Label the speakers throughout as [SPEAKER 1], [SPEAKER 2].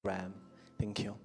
[SPEAKER 1] Ram. Thank you.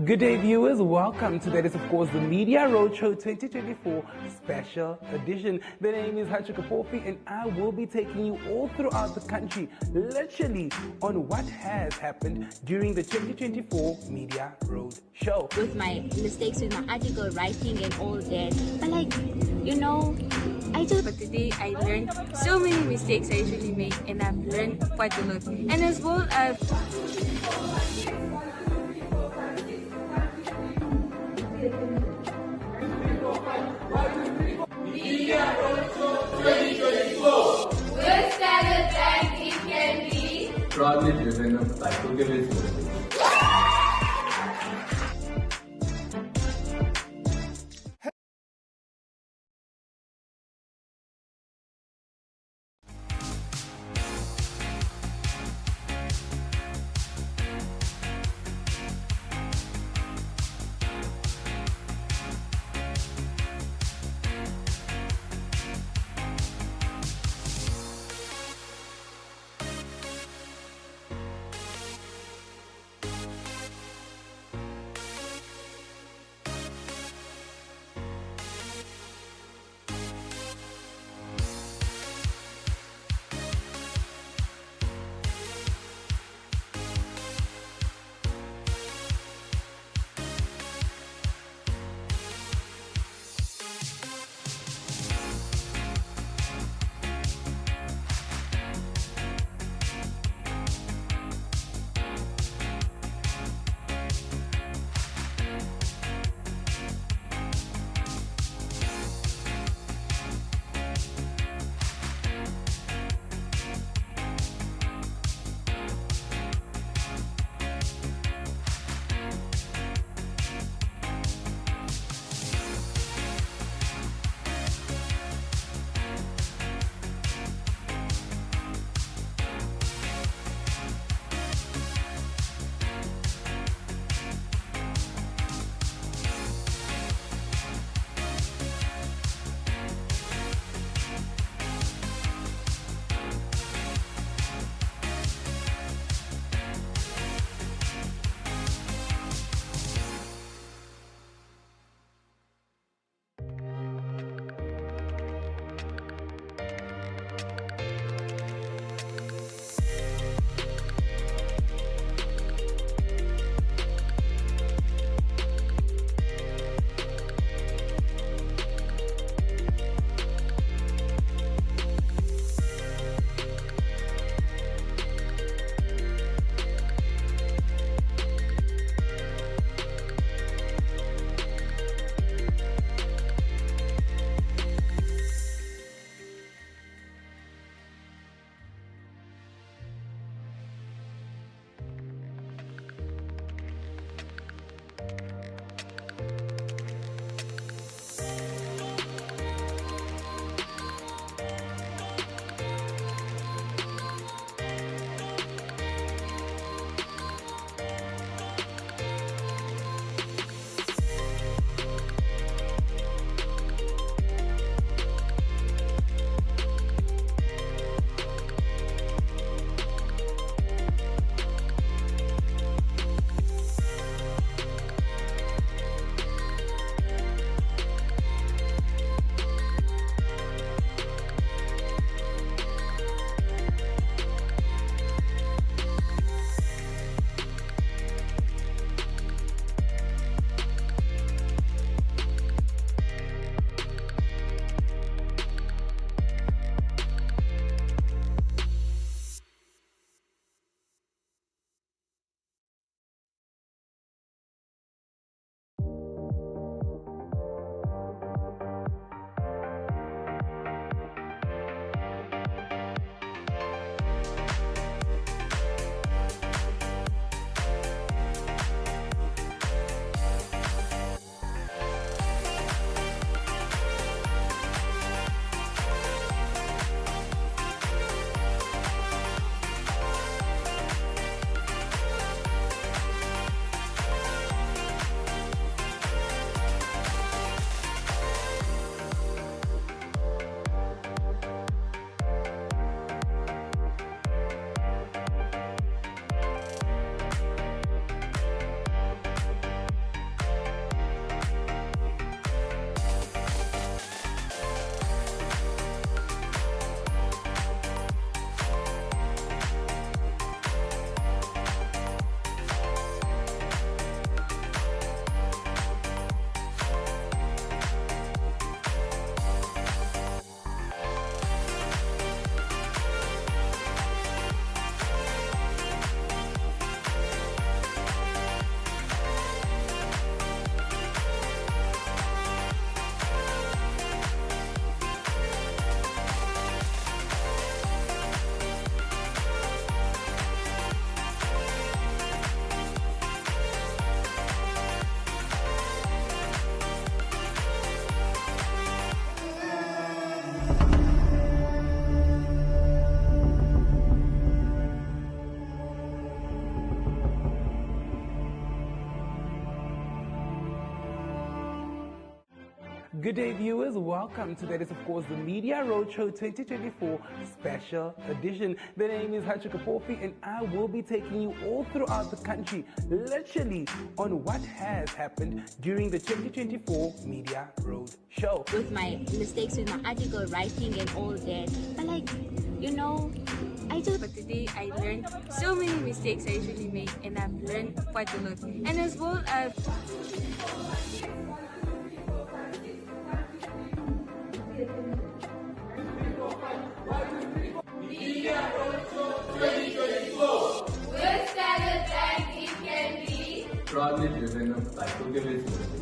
[SPEAKER 1] Good day, viewers. Welcome to that is, of course, the Media Roadshow 2024 Special Edition. The name is Hachu Kapofi, and I will be taking you all throughout the country, literally, on what has happened during the 2024 Media Roadshow.
[SPEAKER 2] With my mistakes with my article writing and all that, but But today I learned so many mistakes I usually make, and I've learned quite a lot. And as well,
[SPEAKER 3] Media Roadshow 2024. With standard bank, it can be
[SPEAKER 4] proudly driven by Google.
[SPEAKER 1] Good day, viewers. Welcome to that is, of course, the Media Roadshow 2024 Special Edition. The name is Roadshow, and I will be taking you all throughout the country, literally, on what has happened during the 2024 Media Roadshow.
[SPEAKER 5] With my mistakes with my article writing and all that. But
[SPEAKER 2] But today I learned so many mistakes I usually make, and I've learned quite a lot. And as well as
[SPEAKER 3] Media Roadshow 2024. With Standard Bank, it can be
[SPEAKER 4] Proudly driven by Togetherness.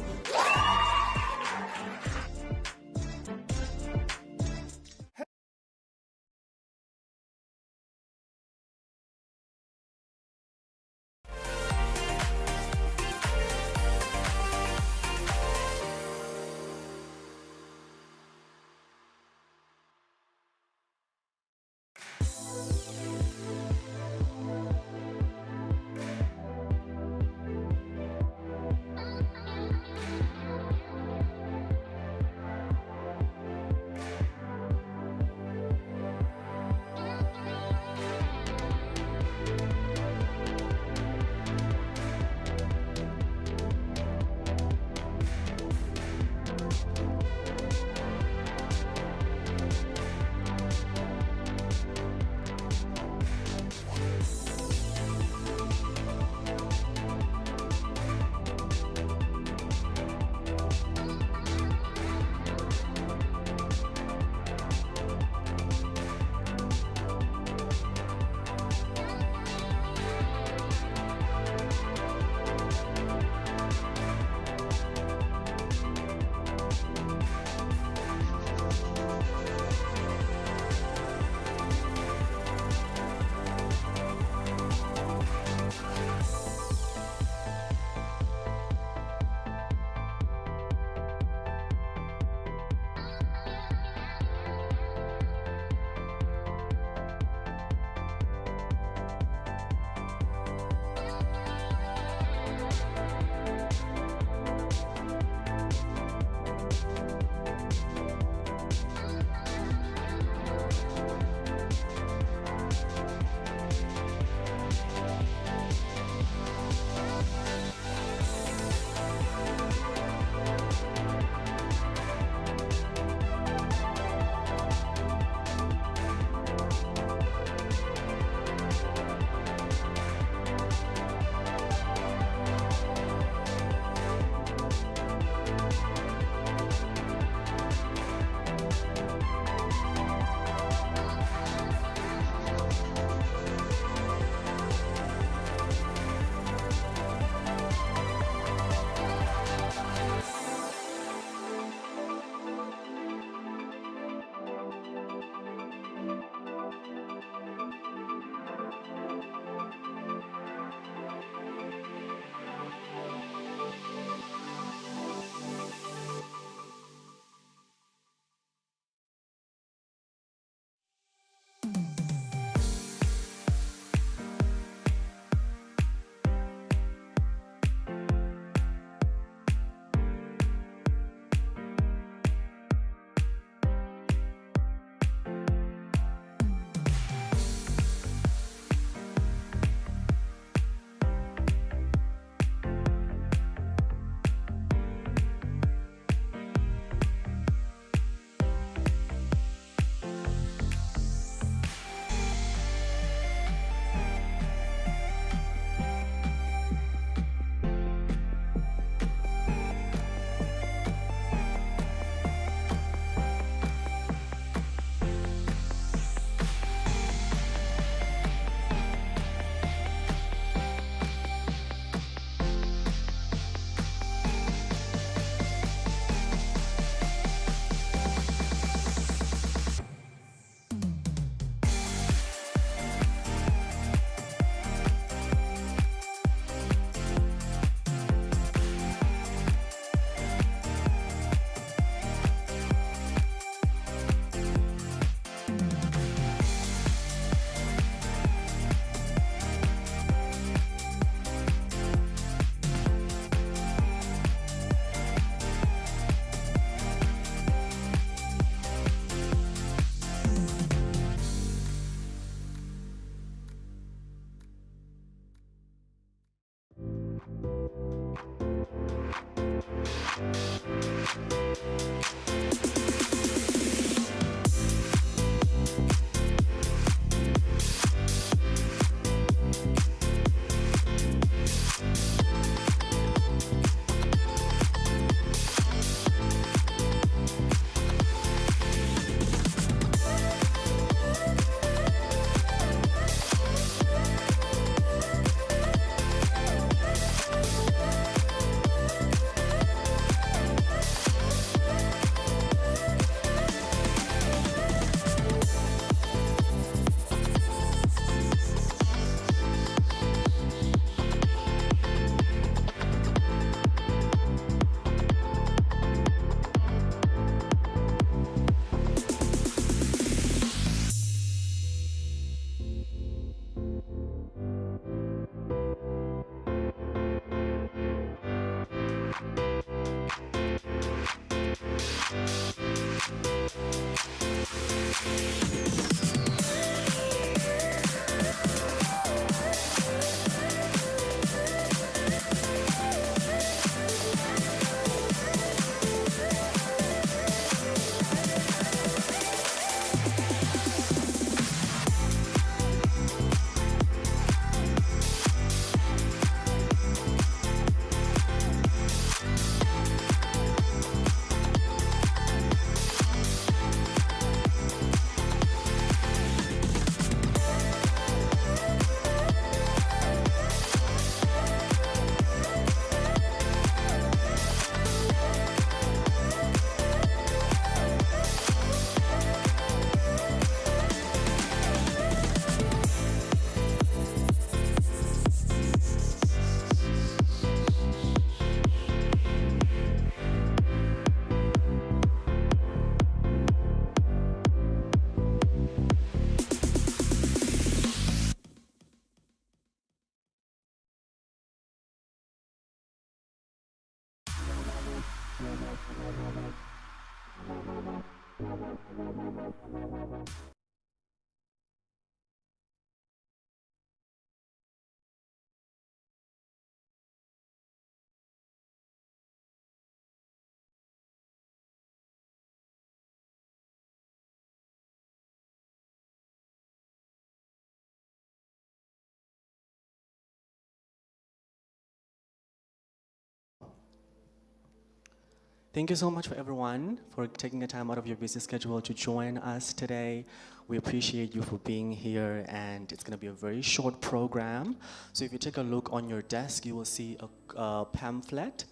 [SPEAKER 6] Thank you so much for everyone for taking the time out of your busy schedule to join us today. We appreciate you for being here, and it's going to be a very short program. So if you take a look on your desk, you will see a pamphlet,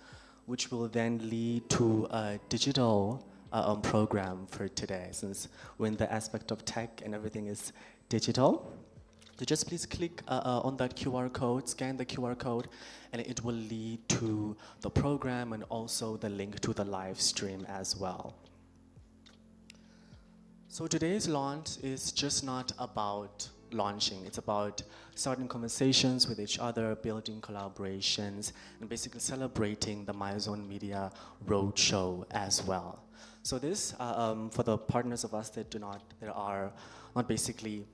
[SPEAKER 6] which will then lead to a digital program for today, since we're in the aspect of tech and everything is digital. So just please click on that QR code, scan the QR code, and it will lead to the program and also the link to the live stream as well. So today's launch is just not about launching. It's about starting conversations with each other, building collaborations, and basically celebrating the MyZone Media Roadshow as well. So this, for the partners of us that are not basically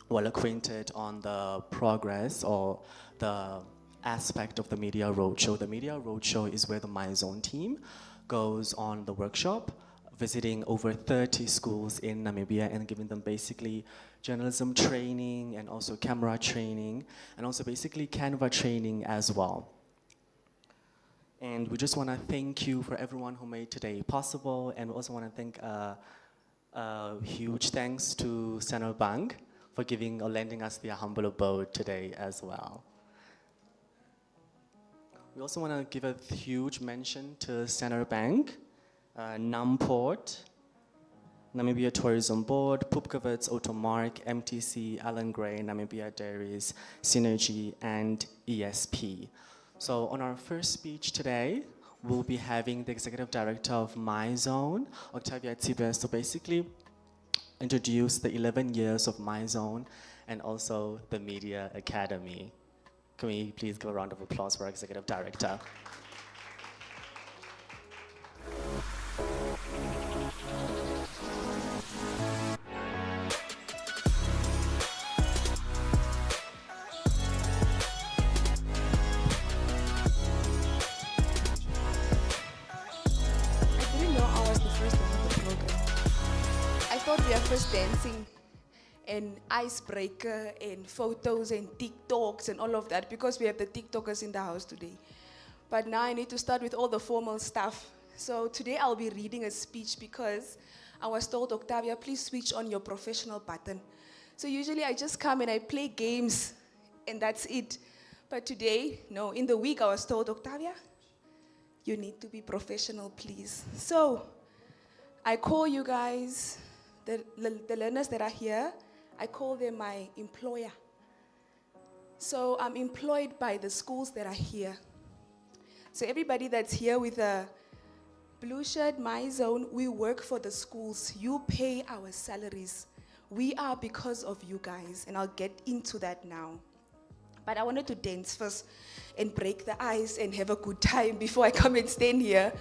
[SPEAKER 6] well acquainted on the progress or the aspect of the Media Roadshow. The Media Roadshow is where the MyZone team goes on the workshop, visiting over 30 schools in Namibia and giving them basically journalism training and also camera training and also basically Canva training as well. And we just want to thank you for everyone who made today possible, and we also want to thank a huge thanks to Standard Bank for giving or lending us their humble abode today as well. We also want to give a huge mention to Standard Bank, Numport, Namibia Tourism Board, Pupkewitz, Automark, MTC, Alan Gray, Namibia Dairies, Synergy, and ESP. So on our first speech today, we'll be having the Executive Director of MyZone, Octavia Tsibes, to basically introduce the 11 years of MyZone and also the Media Academy. Can we please give a round of applause for our Executive Director?
[SPEAKER 7] us dancing and icebreaker and photos and TikToks and all of that because we have the TikTokers in the house today. But now I need to start with all the formal stuff. So today I'll be reading a speech because I was told, Octavia, please switch on your professional button. So usually I just come and I play games and that's it. But today, no, in the week I was told, Octavia, you need to be professional, please. So I call you guys, the learners that are here, I call them my employer. So I'm employed by the schools that are here. So everybody that's here with a blue shirt, my zone, we work for the schools. You pay our salaries. We are because of you guys, and I'll get into that now. But I wanted to dance first and break the ice and have a good time before I come and stand here.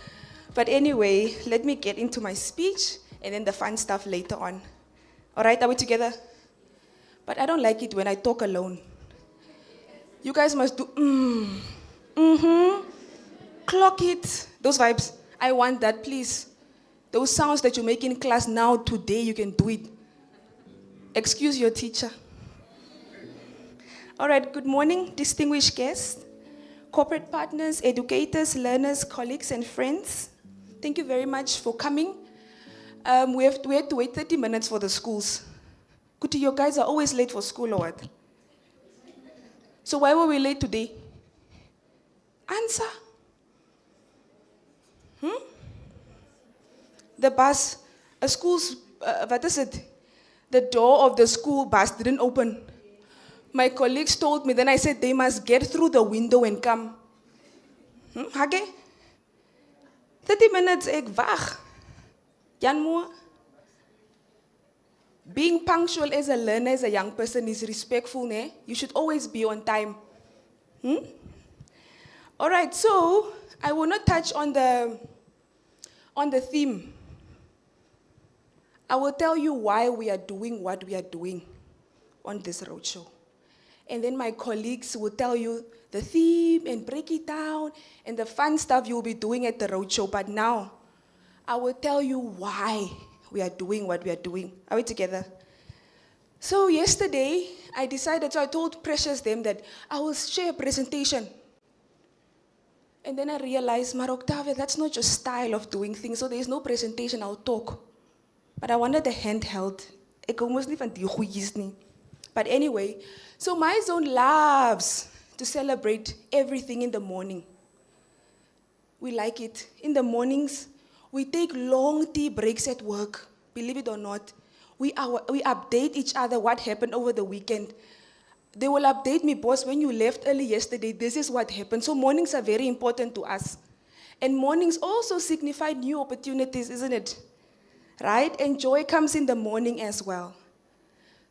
[SPEAKER 7] But anyway, let me get into my speech and then the fun stuff later on. All right, are we together? But I don't like it when I talk alone. You guys must do clock it. Those vibes. I want that, please. Those sounds that you make in class now, today, you can do it. Excuse your teacher. All right, good morning, distinguished guests, corporate partners, educators, learners, colleagues, and friends. Thank you very much for coming. We had to wait 30 minutes for the schools. Good, you guys are always late for school or what? So why were we late today? Answer. The bus, a school's, what is it? The door of the school bus didn't open. My colleagues told me, then I said they must get through the window and come. Hage? 30 minutes, ek wag. Jan Moore? Being punctual as a learner, as a young person, is respectful, ne? You should always be on time. All right, so I will not touch on the theme. I will tell you why we are doing what we are doing on this roadshow. And then my colleagues will tell you the theme and break it down and the fun stuff you will be doing at the roadshow. But now, I will tell you why we are doing what we are doing. Are we together? So yesterday, I decided, so I told Precious them that I will share a presentation. And then I realized, Mar Octavia, that's not your style of doing things, so there is no presentation, I'll talk. But I wanted a handheld. Ek almost nie van die goeies nie. But anyway, so my zone loves to celebrate everything in the morning. We like it. In the mornings, we take long tea breaks at work. Believe it or not, we update each other what happened over the weekend. They will update me, boss, when you left early yesterday, this is what happened. So mornings are very important to us. And mornings also signify new opportunities, isn't it? Right? And joy comes in the morning as well.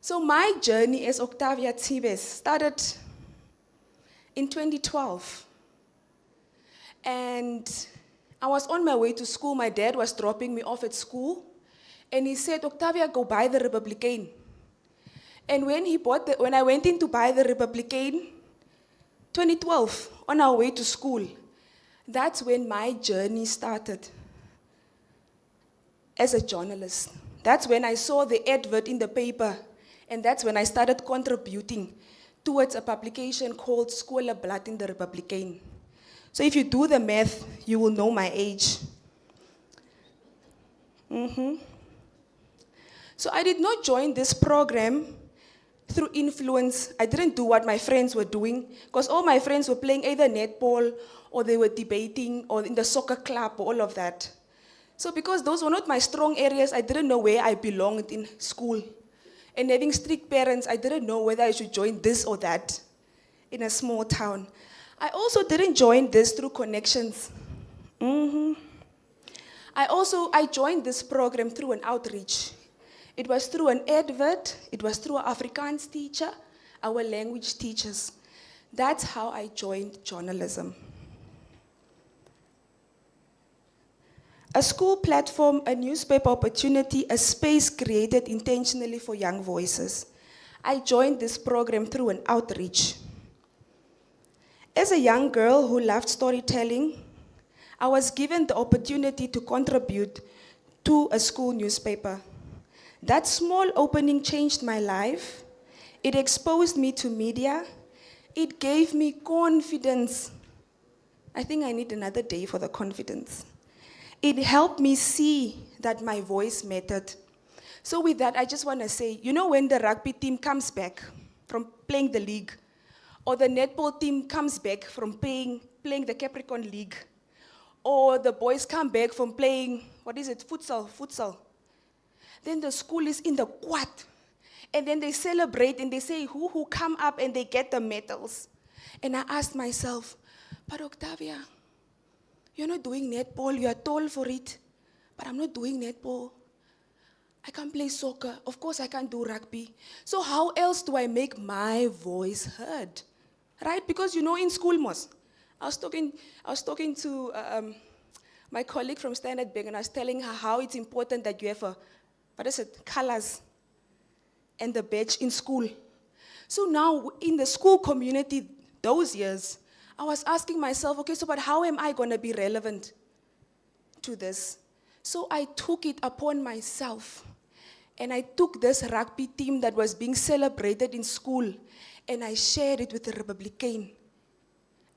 [SPEAKER 7] So my journey as Octavia Tibes started in 2012. And I was on my way to school. My dad was dropping me off at school. And he said, Octavia, go buy the Republican. And when I went in to buy the Republican, 2012, on our way to school, that's when my journey started as a journalist. That's when I saw the advert in the paper, and that's when I started contributing towards a publication called Skole Blad in the Republican. So if you do the math, you will know my age. So I did not join this program through influence. I didn't do what my friends were doing, because all my friends were playing either netball, or they were debating, or in the soccer club, or all of that. So because those were not my strong areas, I didn't know where I belonged in school. And having strict parents, I didn't know whether I should join this or that in a small town. I also didn't join this through connections. I joined this program through an outreach. It was through an advert, it was through an Afrikaans teacher, our language teachers. That's how I joined journalism. A school platform, a newspaper opportunity, a space created intentionally for young voices. I joined this program through an outreach. As a young girl who loved storytelling, I was given the opportunity to contribute to a school newspaper. That small opening changed my life. It exposed me to media. It gave me confidence. I think I need another day for the confidence. It helped me see that my voice mattered. So with that, I just want to say, you know when the rugby team comes back from playing the league, or the netball team comes back from playing the Capricorn League, or the boys come back from playing, futsal. Then the school is in the quad. And then they celebrate and they say who come up and they get the medals. And I asked myself, but Octavia, you're not doing netball, you are tall for it. But I'm not doing netball. I can't play soccer. Of course I can't do rugby. So how else do I make my voice heard? Right? Because you know in school, I was talking to my colleague from Standard Bank, and I was telling her how it's important that you have colors and the badge in school. So now in the school community, those years, I was asking myself, okay, so but how am I going to be relevant to this? So I took it upon myself, and I took this rugby team that was being celebrated in school, and I shared it with the Republican.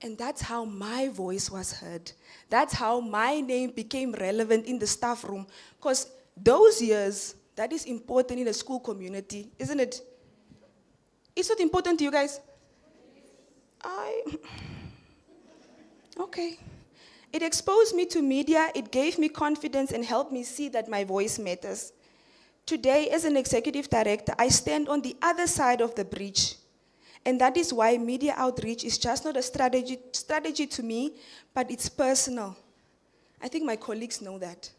[SPEAKER 7] And that's how my voice was heard. That's how my name became relevant in the staff room. Because those years, that is important in the school community, isn't it? Is it important to you guys? Okay. It exposed me to media, it gave me confidence and helped me see that my voice matters. Today, as an executive director, I stand on the other side of the bridge. And that is why media outreach is just not a strategy to me, but it's personal. I think my colleagues know that.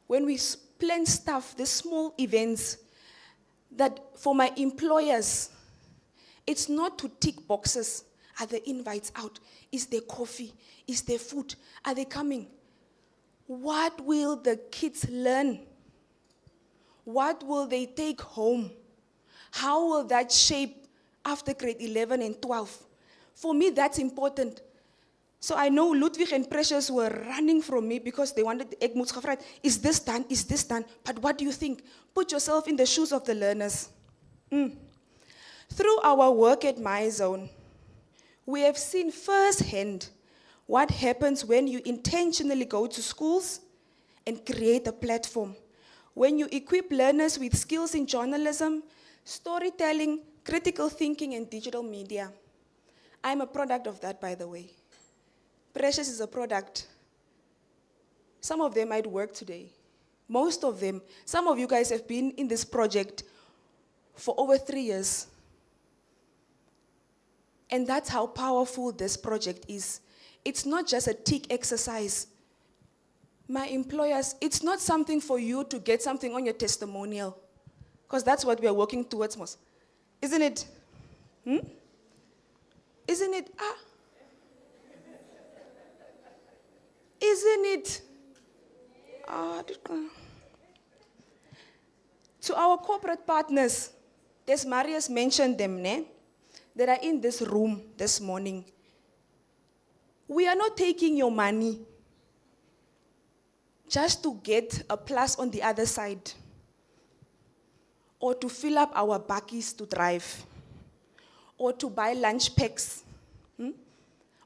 [SPEAKER 7] When we plan stuff, the small events, that for my employers, it's not to tick boxes. Are the invites out? Is there coffee? Is there food? Are they coming? What will the kids learn? What will they take home? How will that shape after grade 11 and 12? For me, that's important. So I know Ludwig and Precious were running from me because they wanted, ek moes gevra het, is this done? Is this done? But what do you think? Put yourself in the shoes of the learners. Through our work at MyZone, we have seen firsthand what happens when you intentionally go to schools and create a platform. When you equip learners with skills in journalism, storytelling, critical thinking, and digital media. I'm a product of that, by the way. Precious is a product. Some of them might work today. Most of them. Some of you guys have been in this project for over 3 years. And that's how powerful this project is. It's not just a tick exercise. My employers, it's not something for you to get something on your testimonial. Because that's what we are working towards most. Isn't it? Isn't it? Isn't it? To our corporate partners, as Marius mentioned them, that are in this room this morning. We are not taking your money just to get a plus on the other side, or to fill up our bakkies to drive, or to buy lunch packs,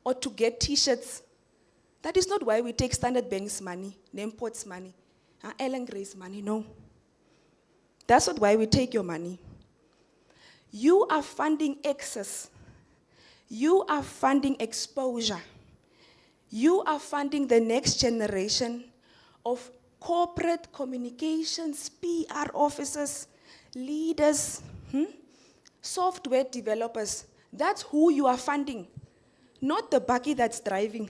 [SPEAKER 7] or to get t-shirts. That is not why we take Standard Bank's money, Nemport's money, Ellen Gray's money, no. That's not why we take your money. You are funding access. You are funding exposure. You are funding the next generation of corporate communications, PR officers, leaders, software developers. That's who you are funding, not the bakkie that's driving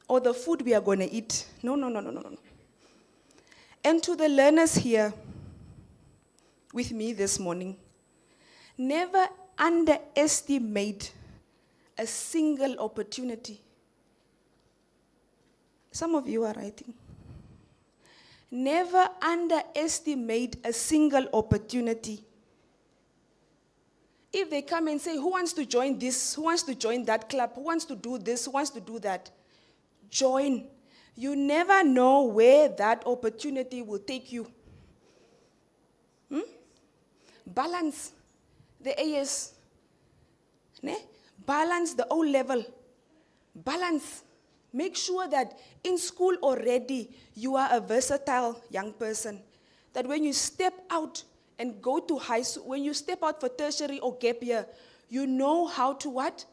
[SPEAKER 7] or the food we are going to eat. No. And to the learners here with me this morning, never underestimate a single opportunity. Some of you are writing. Never underestimate a single opportunity. If they come and say, who wants to join this? Who wants to join that club? Who wants to do this? Who wants to do that? Join. You never know where that opportunity will take you. balance the AS, ne? Balance the O level, balance. Make sure that in school already you are a versatile young person. That when you step out and go to high school, when you step out for tertiary or gap year, you know how to what?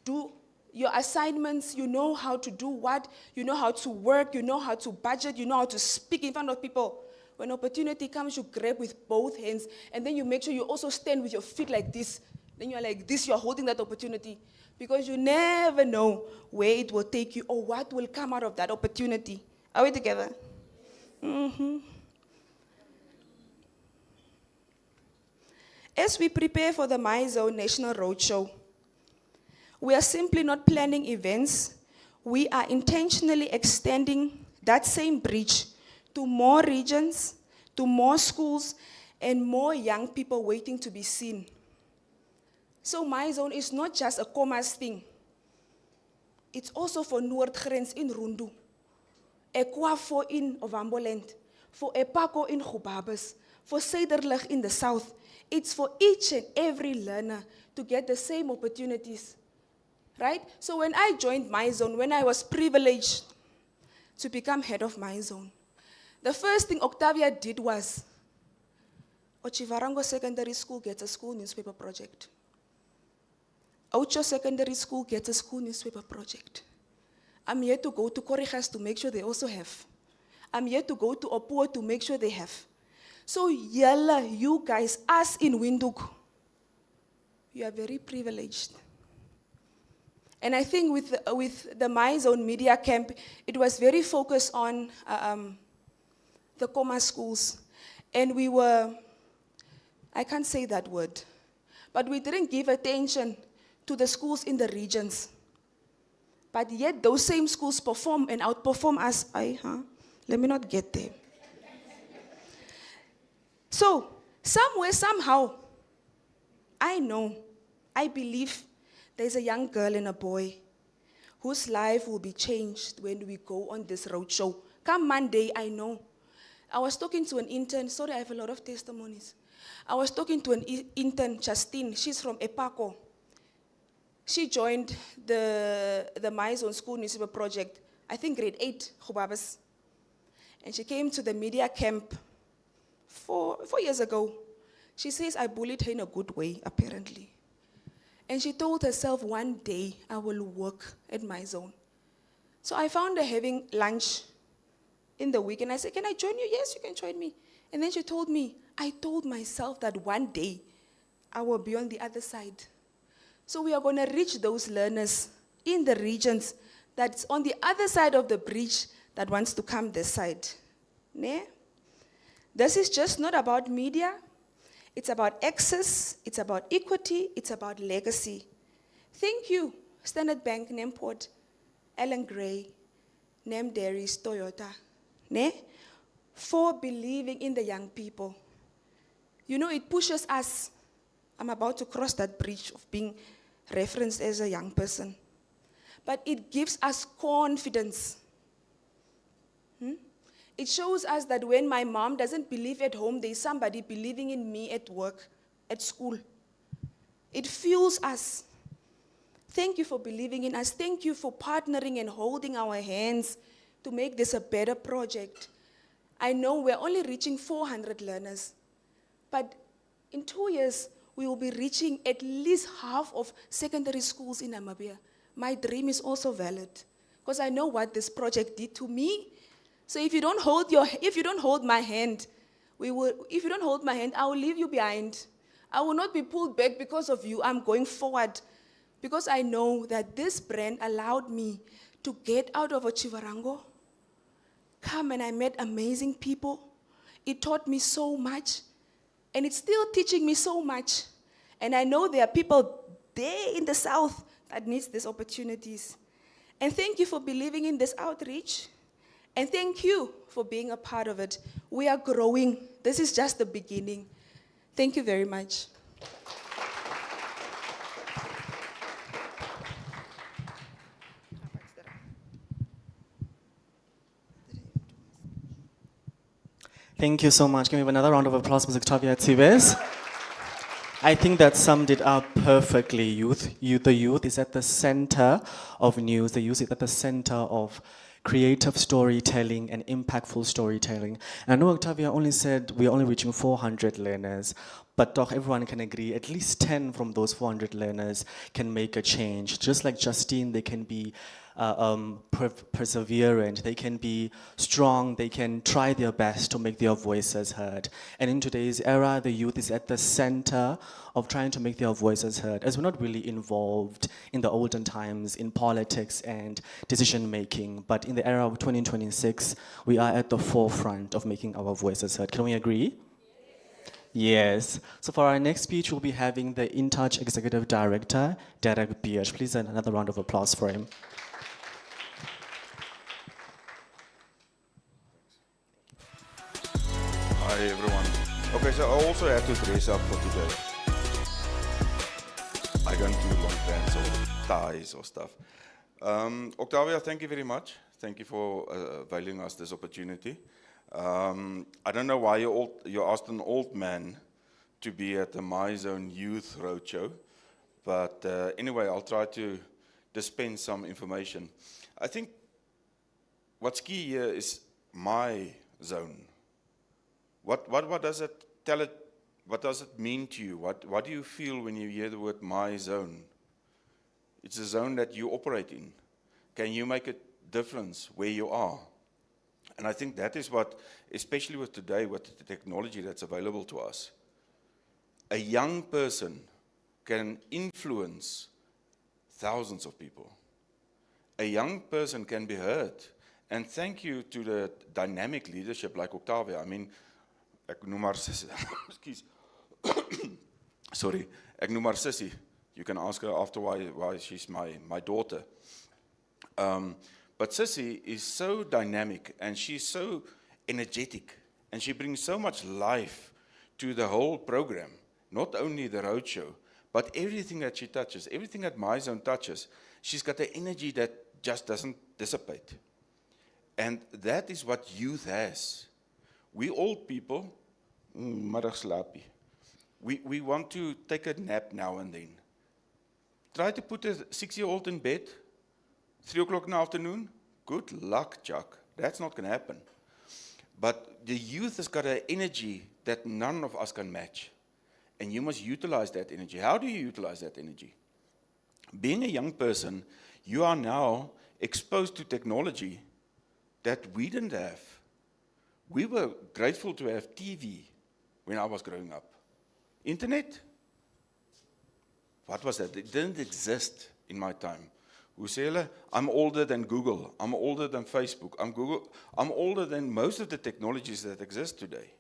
[SPEAKER 7] Do your assignments, you know how to do what? You know how to work, you know how to budget, you know how to speak in front of people. When opportunity comes, you grab with both hands, and then you make sure you also stand with your feet like this. Then you're like this, you're holding that opportunity. Because you never know where it will take you or what will come out of that opportunity. Are we together? Mm-hmm. As we prepare for the MyZone National Roadshow, we are simply not planning events. We are intentionally extending that same bridge to more regions, to more schools, and more young people waiting to be seen. So MyZone is not just a Khomas thing. It's also for Noordgrens in Rundu, Ekwafo in Ovamboland, for Epako in Gubabes, for Cederlig in the south. It's for each and every learner to get the same opportunities, right? So when I joined MyZone, when I was privileged to become head of MyZone, the first thing Octavia did was, Ochivarango Secondary School gets a school newspaper project. Ocho Secondary School gets a school newspaper project. I'm here to go to Korigas to make sure they also have. I'm here to go to Opuo to make sure they have. So yalla, you guys, us in Windhoek, you are very privileged. And I think with the MyZone Media Camp, it was very focused on the Khomas schools. And we were, I can't say that word, but we didn't give attention to the schools in the regions. But yet those same schools perform and outperform us. Let me not get there. So, somewhere, somehow, I believe there's a young girl and a boy whose life will be changed when we go on this roadshow. Come Monday, I know. I was talking to an intern. Sorry, I have a lot of testimonies. I was talking to an intern, Justine. She's from Epako. She joined the MyZone School Newspaper Project, I think grade 8, Gubabes. And she came to the media camp 4 years ago. She says, I bullied her in a good way, apparently. And she told herself, one day I will work at MyZone. So I found her having lunch in the week, and I said, can I join you? Yes, you can join me. And then she told me, I told myself that one day I will be on the other side. So we are going to reach those learners in the regions that's on the other side of the bridge that wants to come this side. Ne? This is just not about media. It's about access. It's about equity. It's about legacy. Thank you, Standard Bank, Nemport, Allen Gray, Nem Dairies, Toyota, ne? For believing in the young people. You know, it pushes us. I'm about to cross that bridge of being referenced as a young person. But it gives us confidence. It shows us that when my mom doesn't believe at home, there's somebody believing in me at work, at school. It fuels us. Thank you for believing in us. Thank you for partnering and holding our hands to make this a better project. I know we're only reaching 400 learners, but in 2 years, we will be reaching at least half of secondary schools in Namibia. My dream is also valid, because I know what this project did to me. So if you don't hold my hand, I will leave you behind. I will not be pulled back because of you. I'm going forward, because I know that this brand allowed me to get out of Chivarango, come and I met amazing people. It taught me so much, and it's still teaching me so much. And I know there are people there in the south that needs these opportunities. And thank you for believing in this outreach. And thank you for being a part of it. We are growing. This is just the beginning. Thank you very much.
[SPEAKER 6] Thank you so much. Can we have another round of applause for Octavia Tibes? I think that summed it up perfectly. The youth is at the center of news. The youth is at the center of creative storytelling and impactful storytelling. And I know Octavia only said we're only reaching 400 learners, but doch everyone can agree at least 10 from those 400 learners can make a change. Just like Justine, they can be perseverant, they can be strong, they can try their best to make their voices heard. And in today's era, the youth is at the center of trying to make their voices heard, as we're not really involved in the olden times in politics and decision making, but in the era of 2026, we are at the forefront of making our voices heard. Can we agree? Yes. So for our next speech, we'll be having the InTouch Executive Director, Derek Biersch. Please another round of applause for him.
[SPEAKER 8] Hi everyone. Okay, so I also have to dress up for today. I don't do long pants or ties or stuff. Octavia, thank you very much. Thank you for availing us this opportunity. I don't know why you asked an old man to be at the My Zone Youth Roadshow, but anyway, I'll try to dispense some information. I think what's key here is my zone. What does it tell it? What does it mean to you? What do you feel when you hear the word my zone? It's a zone that you operate in. Can you make a difference where you are? And I think that is what, especially with today, with the technology that's available to us, a young person can influence thousands of people. A young person can be heard. And thank you to the dynamic leadership like Octavia. I mean, ek noem haar Sissy. Excuse. Sorry, ek noem haar Sissy. You can ask her after why she's my daughter. But Sissy is so dynamic and she's so energetic and she brings so much life to the whole program. Not only the roadshow, but everything that she touches, everything that My Zone touches, she's got an energy that just doesn't dissipate. And that is what youth has. We old people, middag slaapie. We want to take a nap now and then. Try to put a 6-year-old in bed, 3 o'clock in the afternoon. Good luck, Chuck. That's not going to happen. But the youth has got an energy that none of us can match. And you must utilize that energy. How do you utilize that energy? Being a young person, you are now exposed to technology that we didn't have. We were grateful to have TV when I was growing up. Internet? What was that? It didn't exist in my time. Hoe sê hulle? I'm older than Google. I'm older than Facebook. I'm older than most of the technologies that exist today.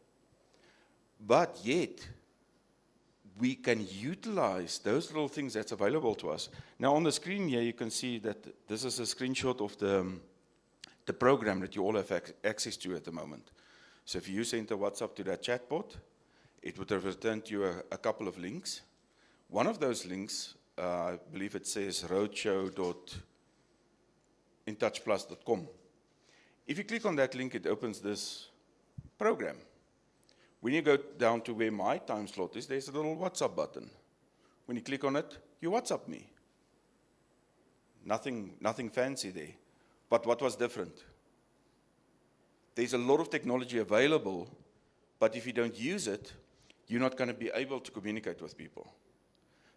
[SPEAKER 8] But yet, we can utilize those little things that's available to us. Now on the screen here, you can see that this is a screenshot of the program that you all have access to at the moment. So if you send a WhatsApp to that chatbot, it would have returned you a couple of links. One of those links, I believe it says roadshow.intouchplus.com. If you click on that link, it opens this program. When you go down to where my time slot is, there's a little WhatsApp button. When you click on it, you WhatsApp me. Nothing fancy there. But what was different? There's a lot of technology available, but if you don't use it, you're not going to be able to communicate with people.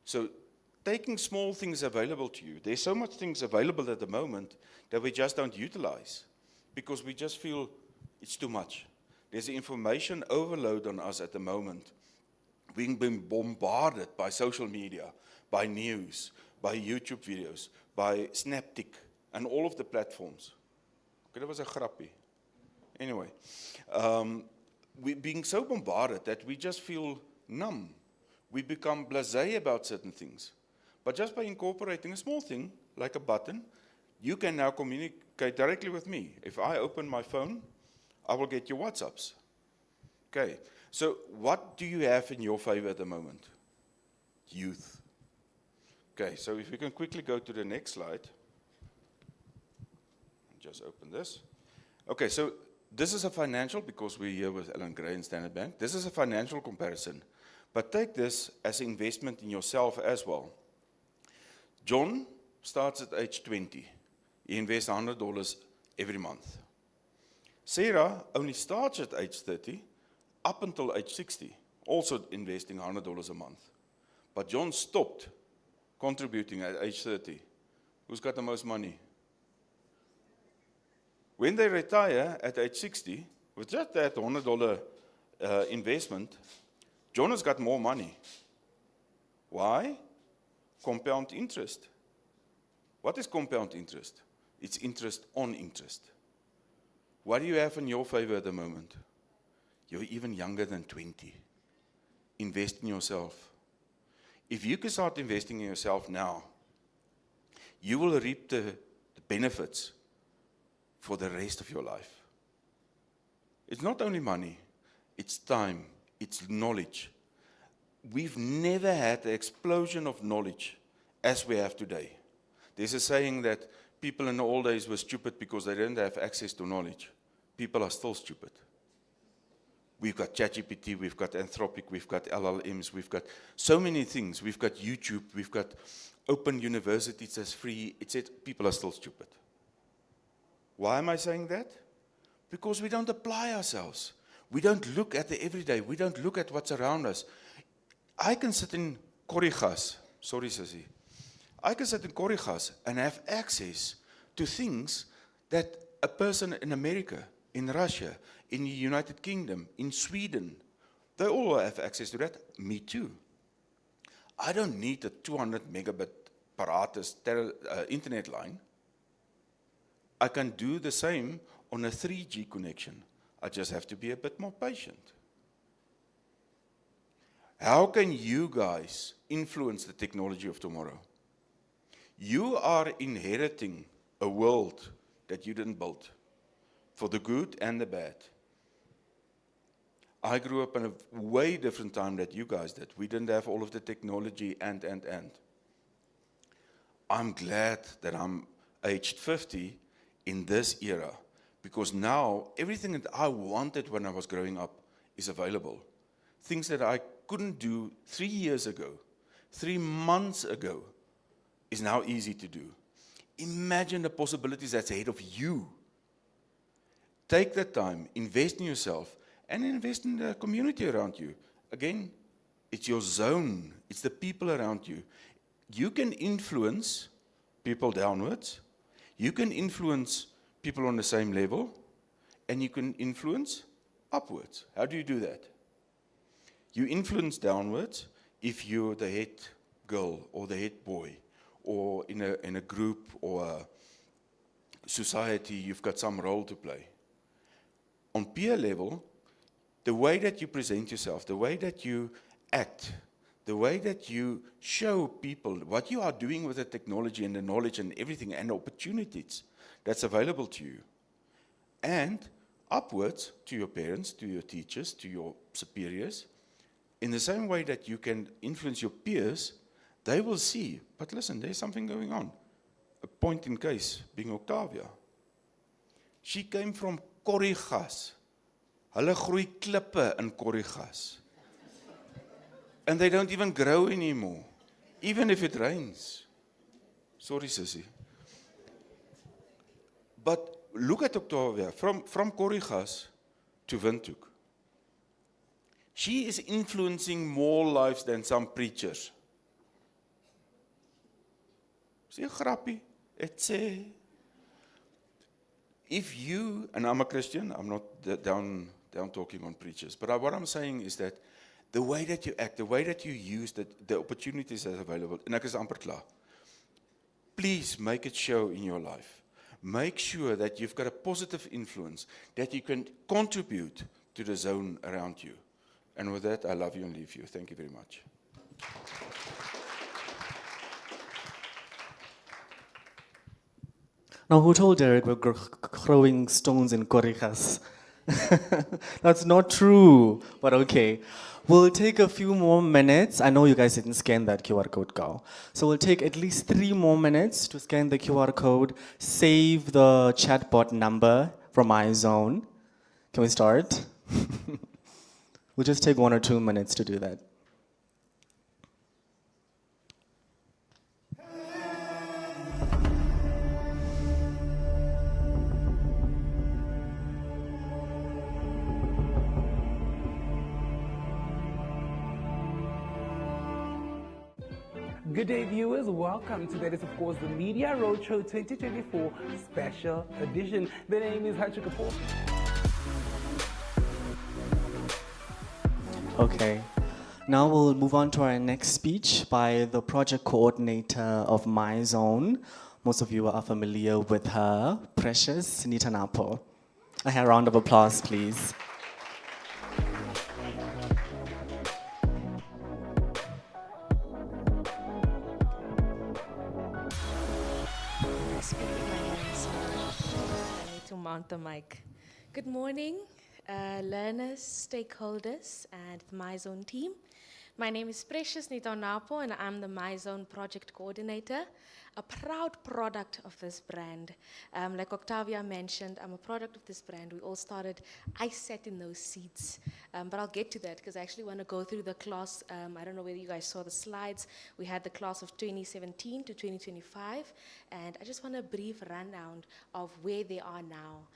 [SPEAKER 8] So taking small things available to you, there's so much things available at the moment that we just don't utilize because we just feel it's too much. There's an information overload on us at the moment. We've been bombarded by social media, by news, by YouTube videos, by Snaptic, and all of the platforms. Okay, that was a grappie. Anyway, we're being so bombarded that we just feel numb. We become blasé about certain things. But just by incorporating a small thing, like a button, you can now communicate directly with me. If I open my phone, I will get your WhatsApps. Okay, so what do you have in your favor at the moment? Youth. Okay, so if we can quickly go to the next slide. Just open this. Okay, so this is a financial, because we're here with Ellen Gray and Standard Bank. This is a financial comparison. But take this as an investment in yourself as well. John starts at age 20. He invests $100 every month. Sarah only starts at age 30 up until age 60, also investing $100 a month. But John stopped contributing at age 30. Who's got the most money? When they retire at age 60, with just that $100 investment, John has got more money. Why? Compound interest. What is compound interest? It's interest on interest. What do you have in your favor at the moment? You're even younger than 20. Invest in yourself. If you can start investing in yourself now, you will reap the benefits for the rest of your life. It's not only money, it's time, it's knowledge. We've never had the explosion of knowledge as we have today. There's a saying that people in the old days were stupid because they didn't have access to knowledge. People are still stupid. We've got ChatGPT, we've got Anthropic, we've got LLMs, we've got so many things. We've got YouTube, we've got open universities that's free. People are still stupid. Why am I saying that? Because we don't apply ourselves. We don't look at the everyday. We don't look at what's around us. I can sit in Corrigas, sorry sissy. I can sit in Corrigas and have access to things that a person in America, in Russia, in the United Kingdom, in Sweden, they all have access to that. Me too. I don't need a 200 megabit apparatus internet line. I can do the same on a 3G connection. I just have to be a bit more patient. How can you guys influence the technology of tomorrow? You are inheriting a world that you didn't build, for the good and the bad. I grew up in a way different time than you guys did. We didn't have all of the technology and. I'm glad that I'm aged 50 in this era, because now everything that I wanted when I was growing up is available. Things that I couldn't do 3 years ago, 3 months ago, is now easy to do. Imagine the possibilities that's ahead of you. Take that time, invest in yourself, and invest in the community around you. Again, it's your zone. It's the people around you. You can influence people downwards. You can influence people on the same level. And you can influence upwards. How do you do that? You influence downwards if you're the head girl or the head boy, or in a group or a society, you've got some role to play. On peer level, the way that you present yourself, the way that you act, the way that you show people what you are doing with the technology and the knowledge and everything and the opportunities that's available to you. And upwards to your parents, to your teachers, to your superiors, in the same way that you can influence your peers, they will see, but listen, there's something going on. A point in case, being Octavia. She came from Corrigas. Hulle groei klippe in Corrigas. And they don't even grow anymore, even if it rains. Sorry, sissy. But look at Octavia, from Corrigas to Windhoek. She is influencing more lives than some preachers. See, grappie, it's if you, and I'm a Christian, I'm not down talking on preachers, but what I'm saying is that the way that you act, the way that you use the opportunities that are available, en ek is amper klaar. Please make it show in your life. Make sure that you've got a positive influence, that you can contribute to the zone around you. And with that, I love you and leave you. Thank you very much.
[SPEAKER 6] Now, who told Derek we're throwing stones in Corrigas? That's not true, but okay. We'll take a few more minutes. I know you guys didn't scan that QR code, Gal. So we'll take at least 3 more minutes to scan the QR code, save the chatbot number from iZone. Can we start? We'll just take 1 or 2 minutes to do that.
[SPEAKER 1] Good day, viewers. Welcome to that is, of course, the Media Roadshow 2024 Special Edition. The name is Hachikapo.
[SPEAKER 6] Okay. Now we'll move on to our next speech by the project coordinator of My Zone. Most of you are familiar with her, Precious Nitanapo. A round of applause, please.
[SPEAKER 9] I need to mount the mic. Good morning, learners, stakeholders, and the MyZone team. My name is Precious Nitonapo, and I'm the MyZone project coordinator, a proud product of this brand. Like Octavia mentioned, I'm a product of this brand. We all started, I sat in those seats, but I'll get to that because I actually want to go through the class. I don't know whether you guys saw the slides. We had the class of 2017 to 2025, and I just want a brief rundown of where they are now.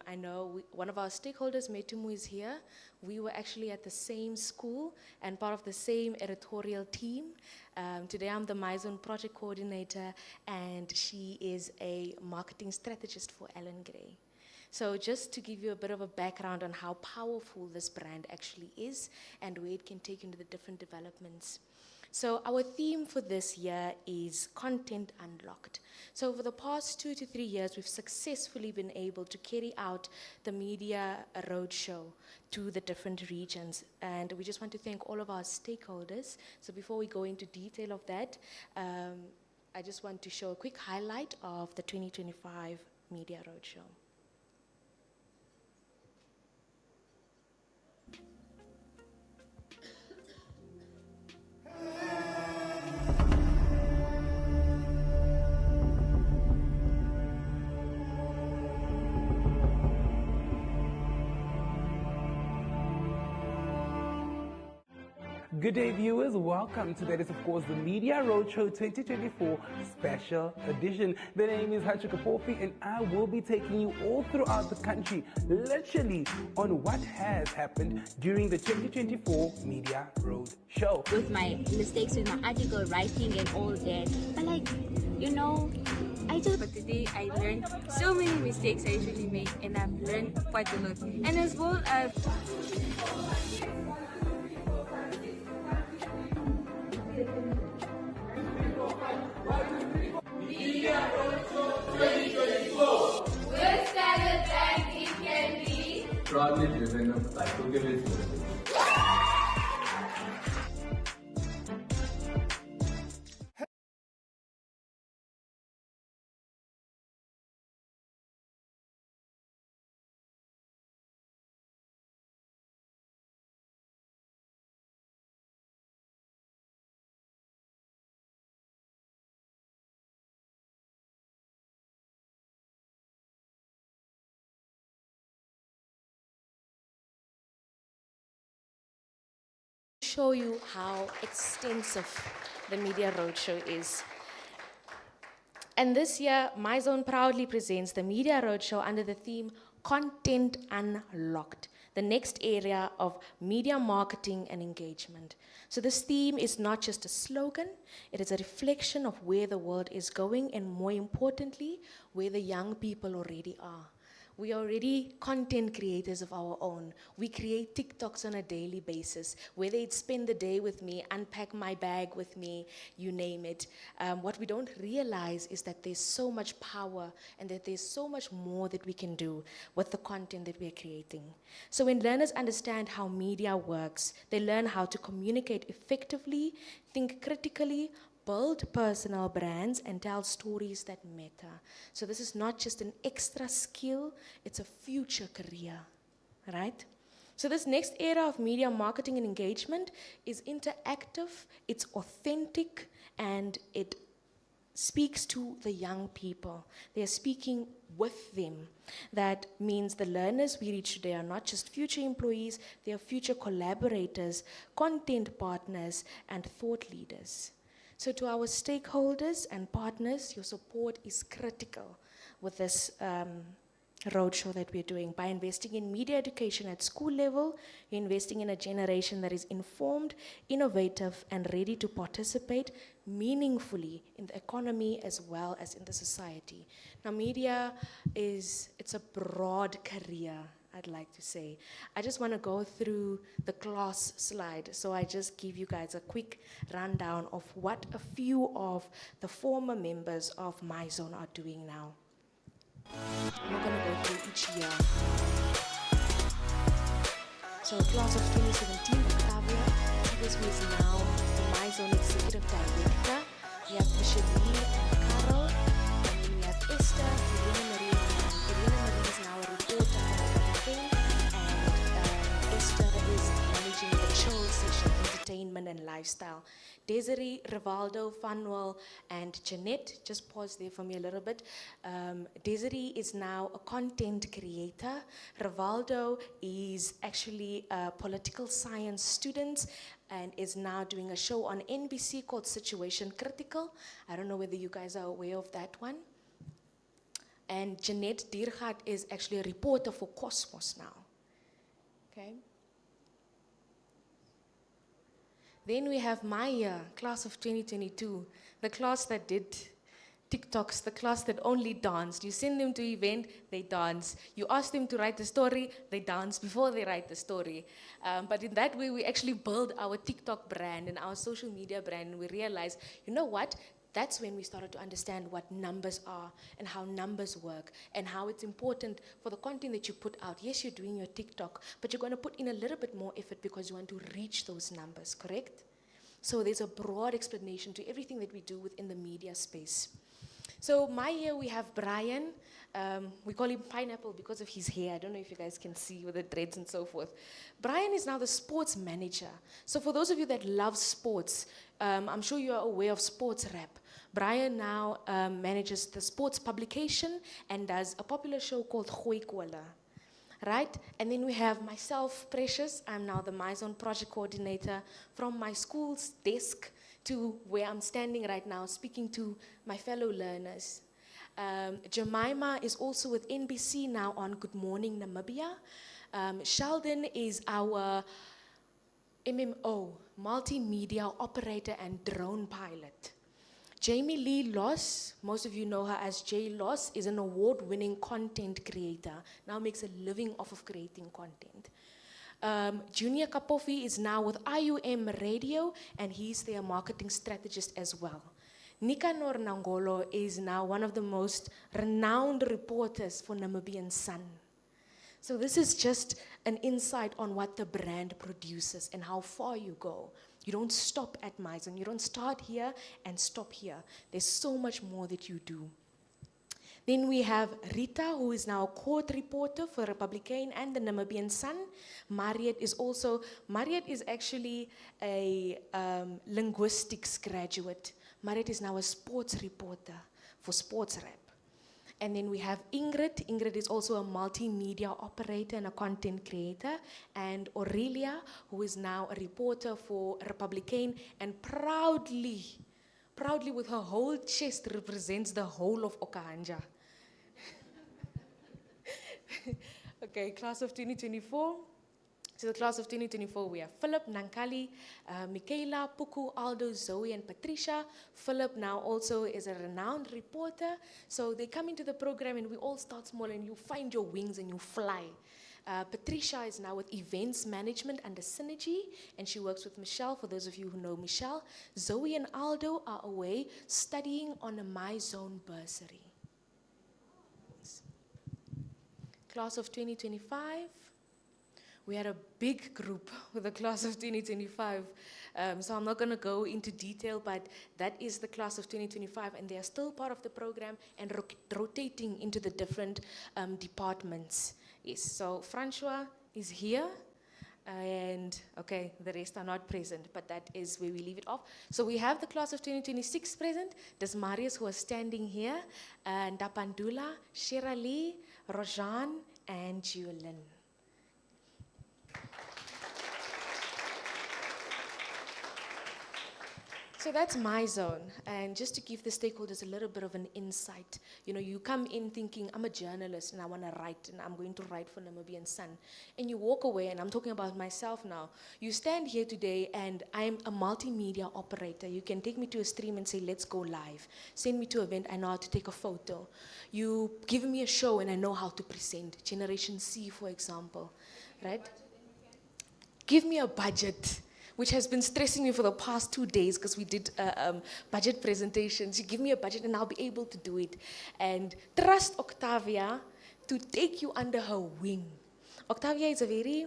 [SPEAKER 9] I know one of our stakeholders, Metumu, is here. We were actually at the same school and part of the same editorial team. Today I'm the MyZone project coordinator, and she is a marketing strategist for Allen Gray. So just to give you a bit of a background on how powerful this brand actually is and where it can take into the different developments. So our theme for this year is Content Unlocked. So over the past 2 to 3 years, we've successfully been able to carry out the Media Roadshow to the different regions. And we just want to thank all of our stakeholders. So before we go into detail of that, I just want to show a quick highlight of the 2025 Media Roadshow.
[SPEAKER 1] Good day, viewers. Welcome to that is, of course, the Media Roadshow 2024 Special Edition. The name is Hachikapo, and I will be taking you all throughout the country, literally, on what has happened during the 2024 Media Roadshow.
[SPEAKER 5] With my mistakes with my article writing and all that. But like, you know,
[SPEAKER 2] But today I learned so many mistakes I usually make, and I've learned quite a lot. And as well,
[SPEAKER 3] Media Roadshow 2024. With Standard Bank, it can be
[SPEAKER 4] Proudly driven by Google Limited.
[SPEAKER 9] Show you how extensive the Media Roadshow is. And this year, MyZone proudly presents the Media Roadshow under the theme Content Unlocked, the next area of media marketing and engagement. So this theme is not just a slogan, it is a reflection of where the world is going, and more importantly, where the young people already are. We are already content creators of our own. We create TikToks on a daily basis, whether it's spend the day with me, unpack my bag with me, you name it. What we don't realize is that there's so much power and that there's so much more that we can do with the content that we're creating. So when learners understand how media works, they learn how to communicate effectively, think critically, build personal brands, and tell stories that matter. So this is not just an extra skill, it's a future career, right? So this next era of media marketing and engagement is interactive, it's authentic, and it speaks to the young people. They are speaking with them. That means the learners we reach today are not just future employees, they are future collaborators, content partners, and thought leaders. So to our stakeholders and partners, your support is critical with this roadshow that we're doing. By investing in media education at school level, you're investing in a generation that is informed, innovative, and ready to participate meaningfully in the economy as well as in the society. Now, media it's a broad career, I'd like to say. I just want to go through the class slide, so I just give you guys a quick rundown of what a few of the former members of My Zone are doing now. I'm not going to go through each year. So class of 2017, Octavia, this was now the My Zone Executive Director. We have Micheline and Carol, and then we have Esther, Irene Marie. Irene Marie is now a reporter for the thing, and Esther is managing the chill session, entertainment and lifestyle. Desiree, Rivaldo, Fanwell, and Jeanette, just pause there for me a little bit. Desiree is now a content creator. Rivaldo is actually a political science student and is now doing a show on NBC called Situation Critical. I don't know whether you guys are aware of that one. And Jeanette Diergaard is actually a reporter for Cosmos now. Okay. Then we have my year, class of 2022, the class that did TikToks, the class that only danced. You send them to event, they dance. You ask them to write the story, they dance before they write the story. But in that way, we actually build our TikTok brand and our social media brand, and we realize, you know what? That's when we started to understand what numbers are and how numbers work and how it's important for the content that you put out. Yes, you're doing your TikTok, but you're going to put in a little bit more effort because you want to reach those numbers, correct? So there's a broad explanation to everything that we do within the media space. So my year, we have Brian. We call him Pineapple because of his hair. I don't know if you guys can see with the dreads and so forth. Brian is now the sports manager. So for those of you that love sports, I'm sure you are aware of Sports Rap. Brian now manages the sports publication and does a popular show called Gooi Kola. Right? And then we have myself, Precious. I'm now the My Zone project coordinator from my school's desk to where I'm standing right now, speaking to my fellow learners. Jemima is also with NBC now on Good Morning Namibia. Sheldon is our MMO, multimedia operator and drone pilot. Jamie Lee Loss, most of you know her as Jay Loss, is an award-winning content creator, now makes a living off of creating content. Junior Kapofi is now with IUM Radio, and he's their marketing strategist as well. Nikanor Nangolo is now one of the most renowned reporters for Namibian Sun. So this is just an insight on what the brand produces and how far you go. You don't stop at My Zone. You don't start here and stop here. There's so much more that you do. Then we have Rita, who is now a court reporter for Republican and the Namibian Sun. Mariette is actually a linguistics graduate. Mariette is now a sports reporter for Sports Rap. And then we have Ingrid. Ingrid is also a multimedia operator and a content creator. And Aurelia, who is now a reporter for Republican and proudly with her whole chest represents the whole of Okahanja. Okay, class of 2024. So the class of 2024, we have Philip, Nankali, Michaela, Puku, Aldo, Zoe, and Patricia. Philip now also is a renowned reporter. So they come into the program and we all start small and you find your wings and you fly. Patricia is now with events management under Synergy, and she works with Michelle, for those of you who know Michelle. Zoe and Aldo are away studying on a My Zone bursary. Class of 2025. We had a big group with the class of 2025. So I'm not going to go into detail, but that is the class of 2025, and they are still part of the program and rotating into the different departments. Yes, so Francois is here, and okay, the rest are not present, but that is where we leave it off. So we have the class of 2026 present. There's Marius, who is standing here, and Dapandula, Shira Lee, Rojan, and Julin. So that's my zone. And just to give the stakeholders a little bit of an insight, you come in thinking, I'm a journalist and I want to write and I'm going to write for Namibian Sun. And you walk away, and I'm talking about myself now. You stand here today and I'm a multimedia operator. You can take me to a stream and say, let's go live. Send me to an event, I know how to take a photo. You give me a show and I know how to present. Generation C, for example, right? Give me a budget, which has been stressing me for the past 2 days because we did budget presentations. You give me a budget and I'll be able to do it. And trust Octavia to take you under her wing. Octavia is a very,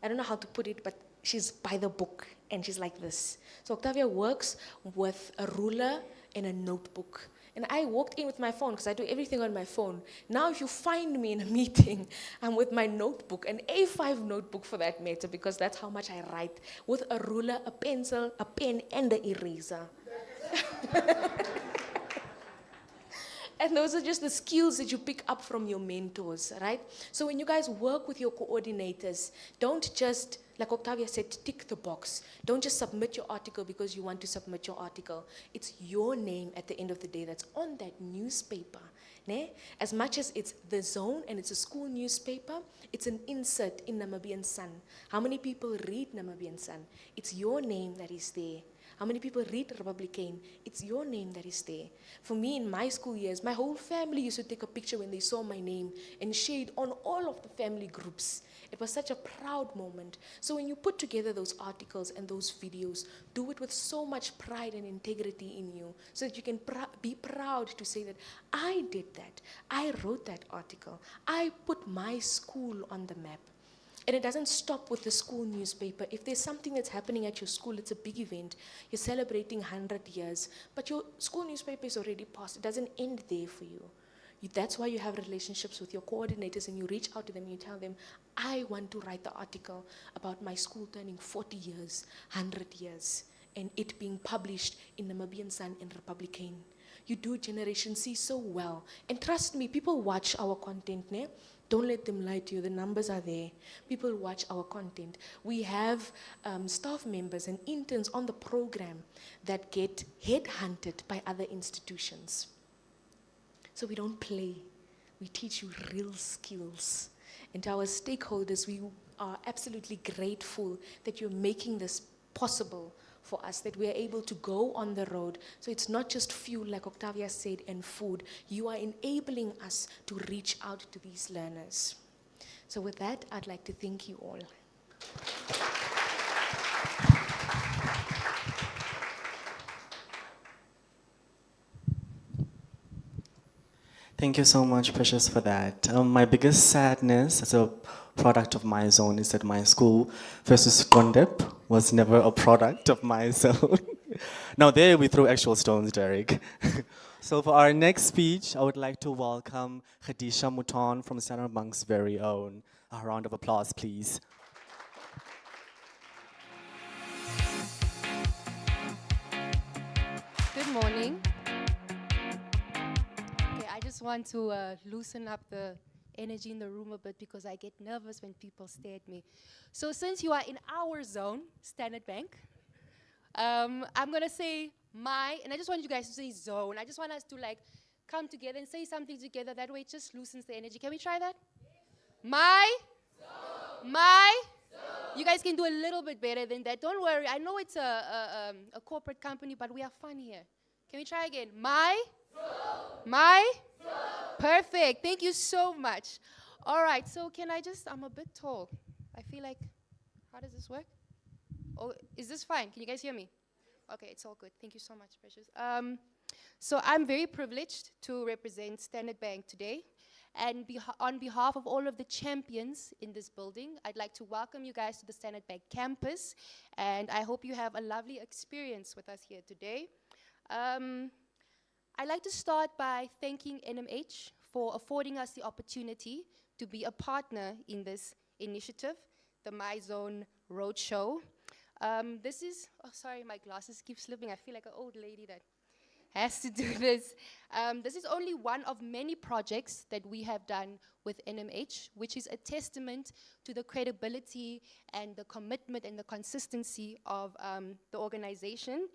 [SPEAKER 9] I don't know how to put it, but she's by the book and she's like this. So Octavia works with a ruler and a notebook. And I walked in with my phone because I do everything on my phone. Now if you find me in a meeting, I'm with my notebook, an A5 notebook for that matter, because that's how much I write, with a ruler, a pencil, a pen, and an eraser. And those are just the skills that you pick up from your mentors, right? So when you guys work with your coordinators, don't just, like Octavia said, tick the box. Don't just submit your article because you want to submit your article. It's your name at the end of the day that's on that newspaper. Ne? As much as it's the zone and it's a school newspaper, it's an insert in Namibian Sun. How many people read Namibian Sun? It's your name that is there. How many people read Republican? It's your name that is there. For me, in my school years, my whole family used to take a picture when they saw my name and share it on all of the family groups. It was such a proud moment. So when you put together those articles and those videos, do it with so much pride and integrity in you so that you can be proud to say that I did that. I wrote that article. I put my school on the map. And it doesn't stop with the school newspaper. If there's something that's happening at your school, it's a big event. You're celebrating 100 years. But your school newspaper is already passed. It doesn't end there for you. That's why you have relationships with your coordinators and you reach out to them and you tell them, I want to write the article about my school turning 40 years, 100 years, and it being published in Namibian Sun and Republican. You do Generation C so well. And trust me, people watch our content, ne? Don't let them lie to you. The numbers are there. People watch our content. We have staff members and interns on the program that get headhunted by other institutions. So we don't play. We teach you real skills. And to our stakeholders, we are absolutely grateful that you're making this possible for us, that we are able to go on the road. So it's not just fuel, like Octavia said, and food. You are enabling us to reach out to these learners. So with that, I'd like to thank you all.
[SPEAKER 6] Thank you so much, Precious, for that. My biggest sadness as a product of my zone is that my school, versus Kondep, was never a product of my zone. Now there we throw actual stones, Derek. So for our next speech, I would like to welcome Khadisha Mouton from Standard Bank's very own. A round of applause, please.
[SPEAKER 10] Good morning. Okay, I just want to loosen up the energy in the room a bit because I get nervous when people stare at me. So since you are in our zone, Standard Bank, I'm going to say my, and I just want you guys to say zone. I just want us to come together and say something together. That way it just loosens the energy. Can we try that? My zone. My zone. You guys can do a little bit better than that. Don't worry. I know it's a corporate company, but we are fun here. Can we try again? My zone. My zone. Perfect. Thank you so much. All right. So can I just, I'm a bit tall. I feel like, how does this work? Oh, is this fine? Can you guys hear me? Okay, it's all good. Thank you so much, Precious. So I'm very privileged to represent Standard Bank today. And on behalf of all of the champions in this building, I'd like to welcome you guys to the Standard Bank campus. And I hope you have a lovely experience with us here today. I'd like to start by thanking NMH for affording us the opportunity to be a partner in this initiative, the My Zone Roadshow. This is, oh sorry, my glasses keep slipping. I feel like an old lady that has to do this. This is only one of many projects that we have done with NMH, which is a testament to the credibility and the commitment and the consistency of the organization.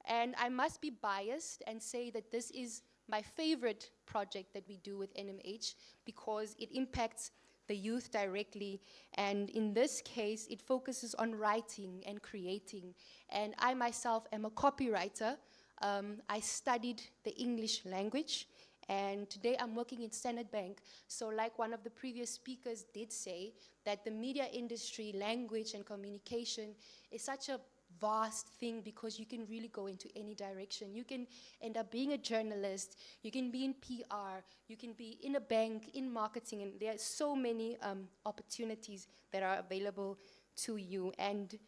[SPEAKER 10] And I must be biased and say that this is my favorite project that we do with NMH because it impacts the youth directly. And in this case, it focuses on writing and creating. And I myself am a copywriter. I studied the English language. And today I'm working in Standard Bank. So like one of the previous speakers did say, that the media industry, language and communication is such a vast thing because you can really go into any direction. You can end up being a journalist, you can be in PR, you can be in a bank, in marketing, and there are so many opportunities that are available to you. And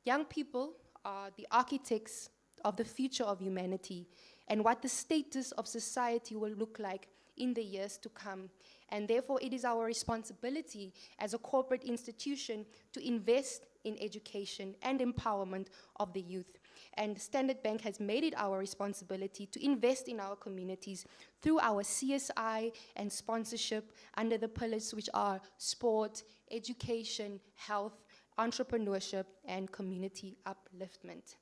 [SPEAKER 10] young people are the architects of the future of humanity and what the status of society will look like in the years to come. And therefore, it is our responsibility as a corporate institution to invest in education and empowerment of the youth. And Standard Bank has made it our responsibility to invest in our communities through our CSI and sponsorship under the pillars which are sport, education, health, entrepreneurship, and community upliftment.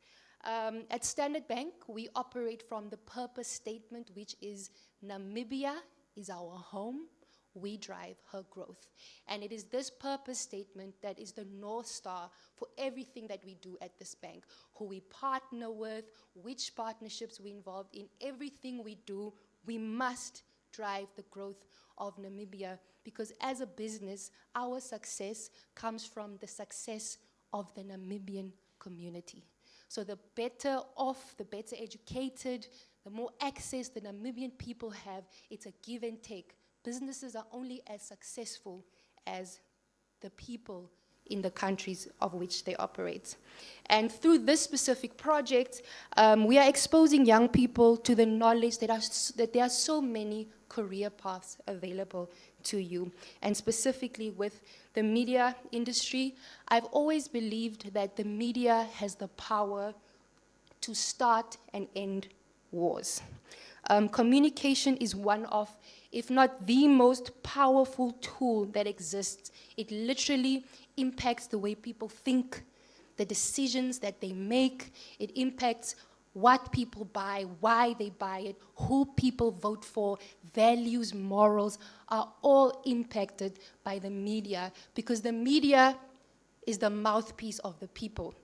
[SPEAKER 10] At Standard Bank, we operate from the purpose statement, which is Namibia is our home, we drive her growth. And it is this purpose statement that is the North Star for everything that we do at this bank. Who we partner with, which partnerships we involved in, everything we do, we must drive the growth of Namibia, because as a business, our success comes from the success of the Namibian community. So the better off, the better educated, the more access the Namibian people have, it's a give and take. Businesses are only as successful as the people in the countries of which they operate. And through this specific project, we are exposing young people to the knowledge that there are so many career paths available to you. And specifically with the media industry, I've always believed that the media has the power to start and end wars. Communication is one of, if not the most powerful tool that exists. It literally impacts the way people think, the decisions that they make. It impacts what people buy, why they buy it, who people vote for, values, morals are all impacted by the media, because the media is the mouthpiece of the people.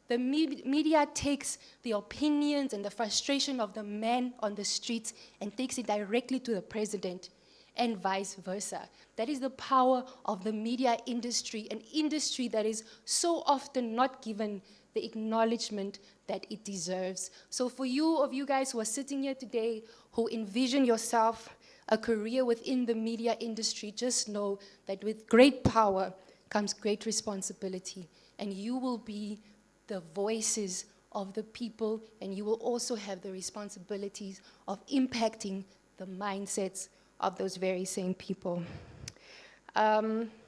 [SPEAKER 10] The media takes the opinions and the frustration of the man on the streets and takes it directly to the president, and vice versa. That is the power of the media industry, an industry that is so often not given the acknowledgement that it deserves. So for you guys who are sitting here today, who envision yourself a career within the media industry, just know that with great power comes great responsibility, and you will be the voices of the people, and you will also have the responsibilities of impacting the mindsets of those very same people.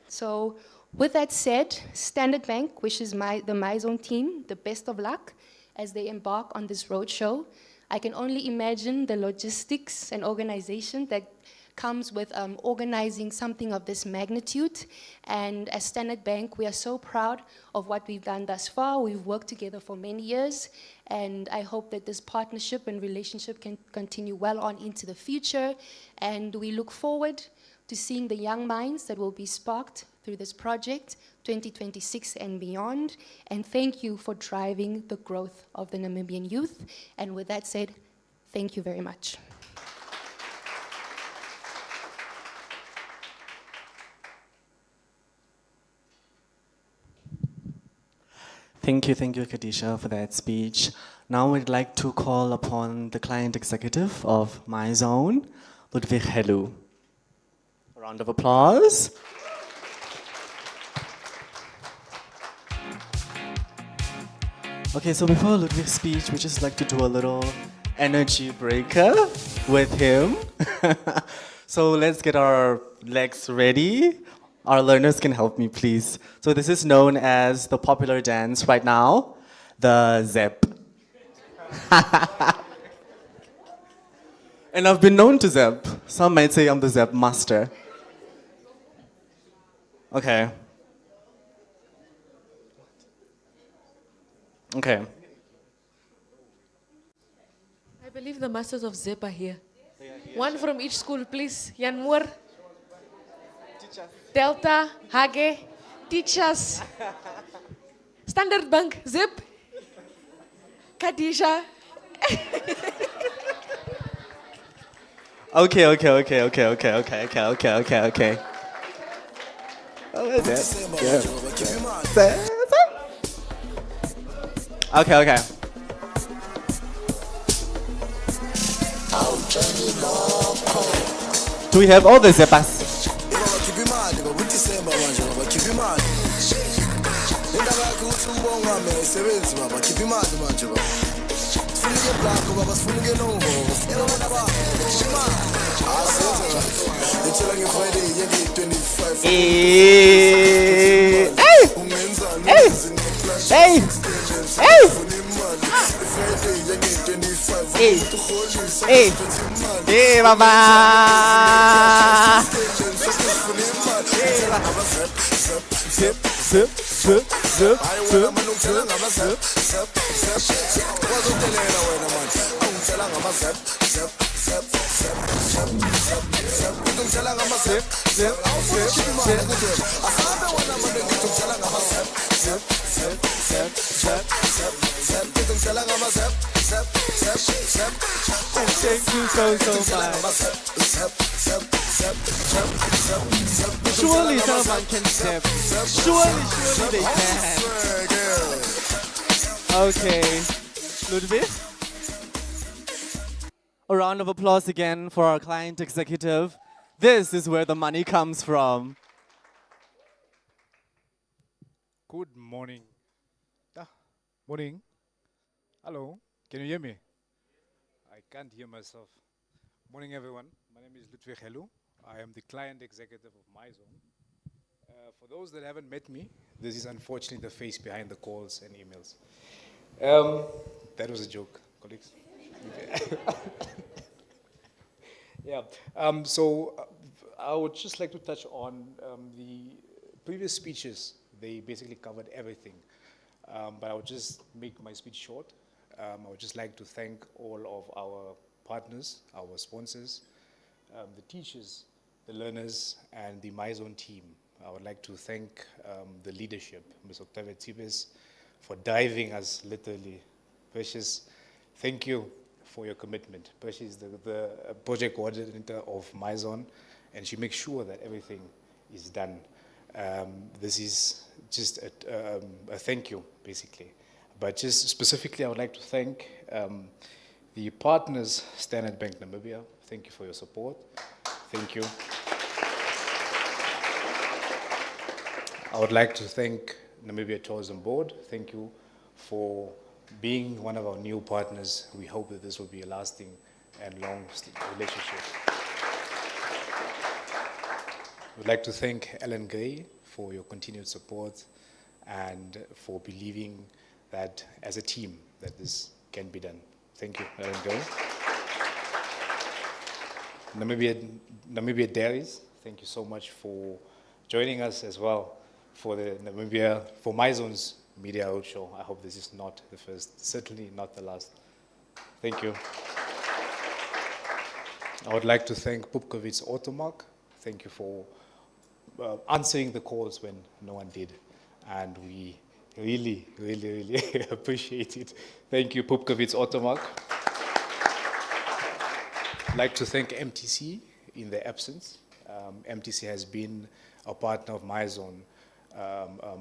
[SPEAKER 10] So with that said, Standard Bank wishes the MyZone team the best of luck as they embark on this roadshow. I can only imagine the logistics and organization that comes with organizing something of this magnitude. And as Standard Bank, we are so proud of what we've done thus far. We've worked together for many years, and I hope that this partnership and relationship can continue well on into the future. And we look forward to seeing the young minds that will be sparked through this project, 2026 and beyond. And thank you for driving the growth of the Namibian youth. And with that said, thank you very much.
[SPEAKER 6] Thank you, Khadisha, for that speech. Now we'd like to call upon the client executive of MyZone, Ludwig Helu. A round of applause. Okay, so before Ludwig's speech, we just like to do a little energy breaker with him. So let's get our legs ready. Our learners can help me, please. So this is known as the popular dance right now, the Zep. And I've been known to Zep. Some might say I'm the Zep master. Okay. Okay.
[SPEAKER 11] believe the masters of Zip are here. One from each school, please. Jan Moore. Delta, Hage, teachers. Standard Bank, Zip. Kadisha.
[SPEAKER 6] Okay. Okay. Do we have all the zippers? Hey, Baba! Thank you so much. Surely someone can step. Surely they can. Okay. Ludwig? A round of applause again for our client executive. This is where the money comes from.
[SPEAKER 12] Good morning. Morning. Hello. Can you hear me? I can't hear myself. Morning, everyone. My name is Ludwig Helu. I am the client executive of MyZone. For those that haven't met me, this is unfortunately the face behind the calls and emails. That was a joke, colleagues. Yeah. I would just like to touch on the previous speeches. They basically covered everything. But I would just make my speech short. I would just like to thank all of our partners, our sponsors, the teachers, the learners, and the MyZone team. I would like to thank the leadership, Ms. Octavia Tibes, for driving us literally. Precious, thank you for your commitment. Precious is the project coordinator of MyZone, and she makes sure that everything is done. This is just a thank you, basically. But just specifically, I would like to thank the partners, Standard Bank Namibia. Thank you for your support. Thank you. I would like to thank Namibia Tourism Board. Thank you for being one of our new partners. We hope that this will be a lasting and long relationship. I would like to thank Ellen Gray for your continued support and for believing that as a team that this can be done. Thank you, Ellen Gray. Namibia Dairies, thank you so much for joining us as well for MyZone's Media Roadshow. I hope this is not the first, certainly not the last. Thank you. I would like to thank Pupkovitz Automark. Thank you for answering the calls when no one did. And we really, really, really appreciate it. Thank you, Pupkovitz Automark. I'd like to thank MTC in their absence. MTC has been a partner of MyZone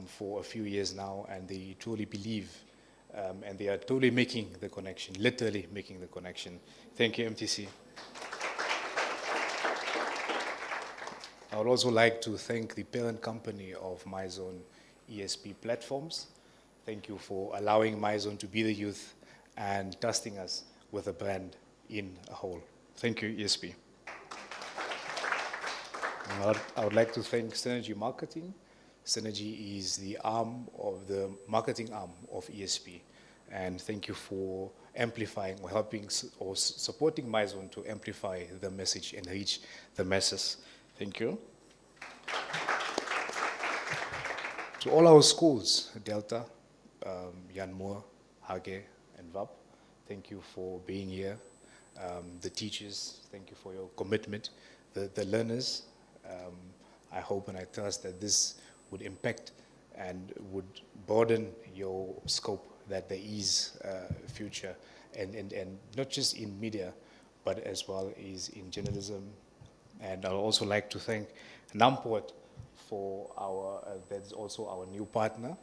[SPEAKER 12] for a few years now, and they truly believe and they are totally making the connection, literally making the connection. Thank you, MTC. I would also like to thank the parent company of MyZone, ESP Platforms. Thank you for allowing MyZone to be the youth and trusting us with a brand in a whole. Thank you, ESP. I would like to thank Synergy Marketing. Synergy is the marketing arm of ESP. And thank you for amplifying or helping or supporting MyZone to amplify the message and reach the masses. Thank you. To all our schools, Delta, Jan Moore, Hage, and VAP, thank you for being here. The teachers, thank you for your commitment. The learners, I hope and I trust that this would impact and would broaden your scope, that there is future, and not just in media, but as well as in journalism. And I'd also like to thank Namport for our, that's also our new partner.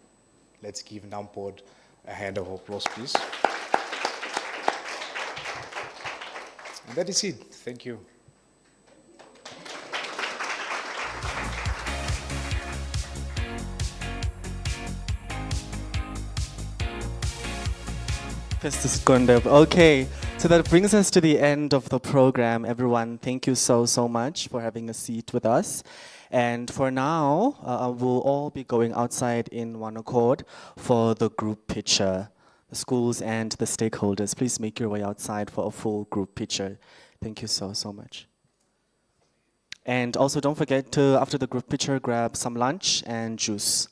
[SPEAKER 12] Let's give Namport a hand of applause, please. And that is it. Thank you.
[SPEAKER 6] Festus Gondev. Okay, so that brings us to the end of the program. Everyone, thank you so much for having a seat with us. And for now, we'll all be going outside in one accord for the group picture. The schools and the stakeholders, please make your way outside for a full group picture. Thank you so much. And also don't forget to, after the group picture, grab some lunch and juice.